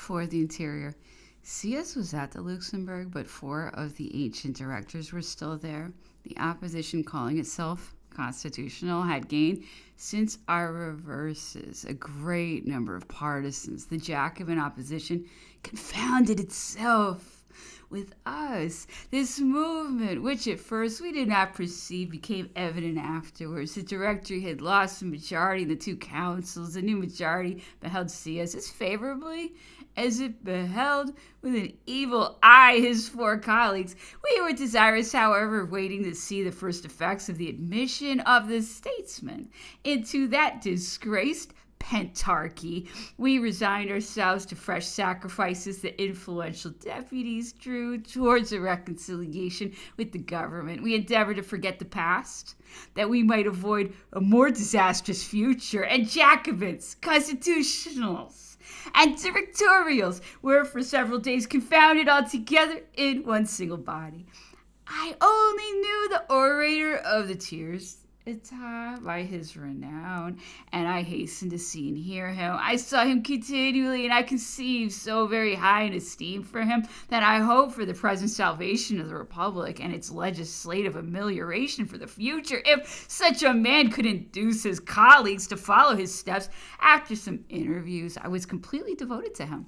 for the Interior. CS was at the Luxembourg, but 4 of the ancient directors were still there. The opposition, calling itself constitutional, had gained, since our reverses, a great number of partisans. The Jacobin opposition confounded itself with us. This movement, which at first we did not perceive, became evident afterwards. The Directory had lost the majority in the 2 councils. The new majority beheld CS as favorably as it beheld with an evil eye his 4 colleagues. We were desirous, however, of waiting to see the first effects of the admission of the statesman into that disgraced pentarchy. We resigned ourselves to fresh sacrifices. The influential deputies drew towards a reconciliation with the government. We endeavored to forget the past, that we might avoid a more disastrous future. And Jacobins, constitutionals, and directorials were for several days confounded altogether in one single body. I only knew the orator of the Tiers Etat by his renown, and I hastened to see and hear him. I saw him continually, and I conceived so very high an esteem for him that I hoped for the present salvation of the Republic and its legislative amelioration for the future, if such a man could induce his colleagues to follow his steps. After some interviews, I was completely devoted to him.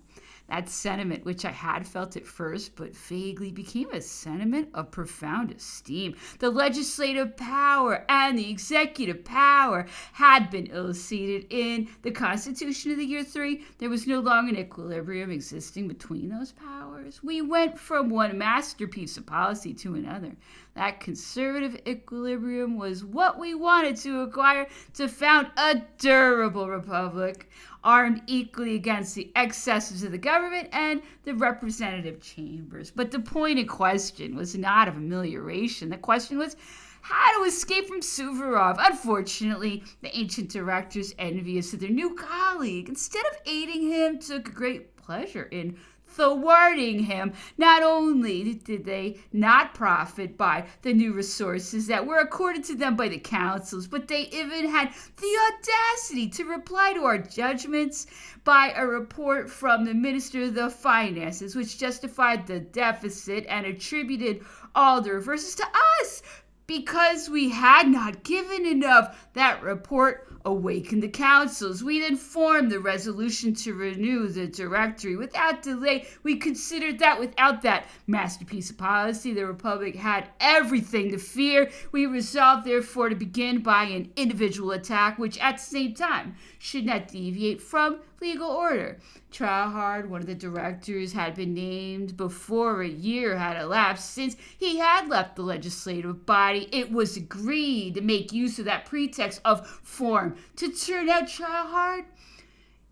That sentiment, which I had felt at first, but vaguely, became a sentiment of profound esteem. The legislative power and the executive power had been ill-seated in the Constitution of the year 3. There was no longer an equilibrium existing between those powers. We went from one masterpiece of policy to another. That conservative equilibrium was what we wanted to acquire to found a durable republic, armed equally against the excesses of the government and the representative chambers. But the point in question was not of amelioration. The question was how to escape from Suvorov. Unfortunately, the ancient directors, envious of their new colleague, instead of aiding him, took great pleasure in thwarting him. Not only did they not profit by the new resources that were accorded to them by the councils, but they even had the audacity to reply to our judgments by a report from the Minister of the Finances, which justified the deficit and attributed all the reverses to us, because we had not given enough. That report awakened the councils. We then formed the resolution to renew the directory without delay. We considered that without that masterpiece of policy, the Republic had everything to fear. We resolved, therefore, to begin by an individual attack, which at the same time should not deviate from legal order. Trauhard, one of the directors, had been named before a year had elapsed since he had left the legislative body. It was agreed to make use of that pretext of form to turn out Trauhard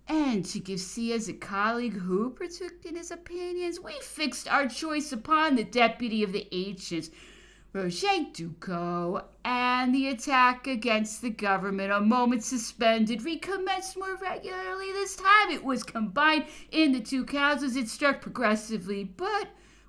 and to give C as a colleague who partook in his opinions. We fixed our choice upon the deputy of the ancients, Roger Ducot, and the attack against the government, a moment suspended, recommenced more regularly. This time it was combined in the 2 councils. It struck progressively, but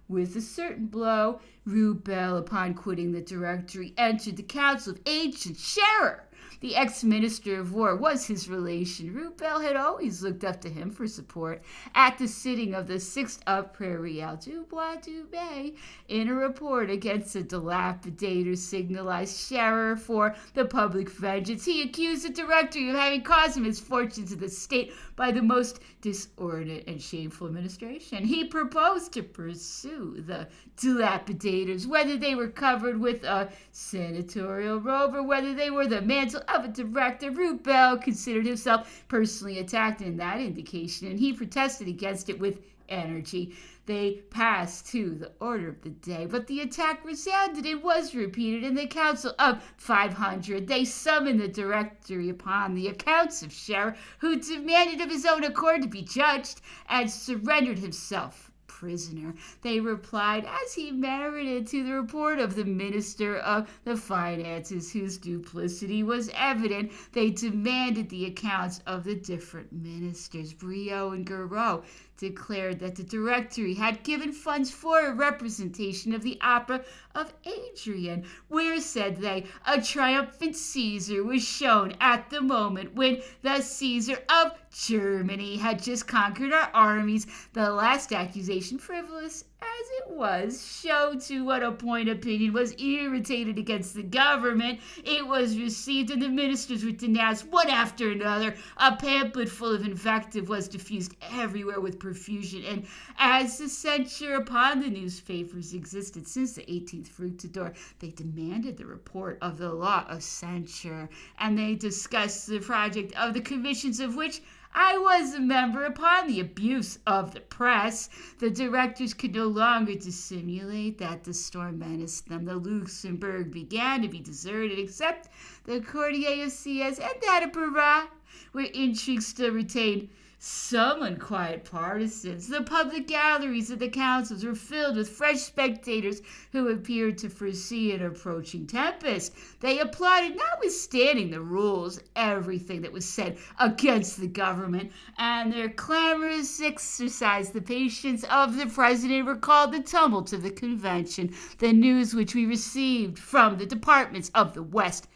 with a certain blow. Rubel, upon quitting the directory, entered the council of ancient Scherer. The ex-minister of war was his relation. Rubel had always looked up to him for support. At the sitting of the 6th of Prairial, Dubois-Dubé, in a report against the dilapidator, signalized Scherer for the public vengeance. He accused the directory of having caused the misfortunes of the state by the most disorderly and shameful administration. He proposed to pursue the dilapidators, whether they were covered with a senatorial robe or whether they were the mantle of a director. Rubel considered himself personally attacked in that indication, and he protested against it with energy. They passed to the order of the day, but the attack resounded and was repeated in the council of 500. They summoned the directory upon the accounts of Scherer, who demanded of his own accord to be judged, and surrendered himself prisoner. They replied, as he merited, to the report of the Minister of the Finances, whose duplicity was evident. They demanded the accounts of the different ministers, Briot and Gouraud, declared that the Directory had given funds for a representation of the opera of Adrian, where, said they, a triumphant Caesar was shown at the moment when the Caesar of Germany had just conquered our armies. The last accusation, frivolous as it was, showed to what a point opinion was irritated against the government. It was received, and the ministers were denounced one after another. A pamphlet full of invective was diffused everywhere with profusion, and as the censure upon the newspapers existed since the 18th Fructidor, they demanded the report of the law of censure, and they discussed the project of the commissions of which I was a member upon the abuse of the press. The directors could no longer dissimulate that the storm menaced them. The Luxembourg began to be deserted, except the Quartier of Sieyès and that of Barras, where intrigue still retained some unquiet partisans. The public galleries of the councils were filled with fresh spectators who appeared to foresee an approaching tempest. They applauded, notwithstanding the rules, everything that was said against the government, and their clamorous exercise the patience of the president recalled the tumult of the convention. The news which we received from the departments of the West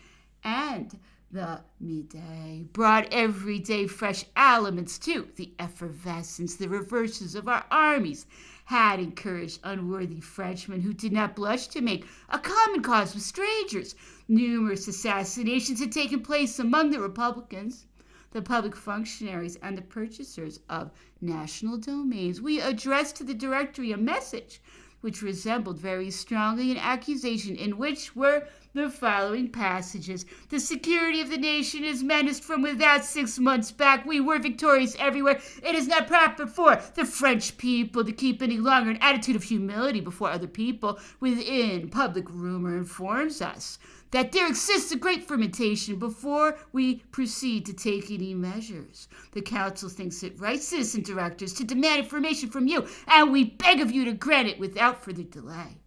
and the Midi brought every day fresh elements to the effervescence. The reverses of our armies had encouraged unworthy Frenchmen who did not blush to make a common cause with strangers. Numerous assassinations had taken place among the Republicans, the public functionaries, and the purchasers of national domains. We addressed to the Directory a message which resembled very strongly an accusation, in which were the following passages: the security of the nation is menaced from without. 6 months back we were victorious everywhere. It is not proper for the French people to keep any longer an attitude of humility before other people. Within, public rumor informs us that there exists a great fermentation before we proceed to take any measures. The council thinks it right, citizen directors, to demand information from you, and we beg of you to grant it without further delay.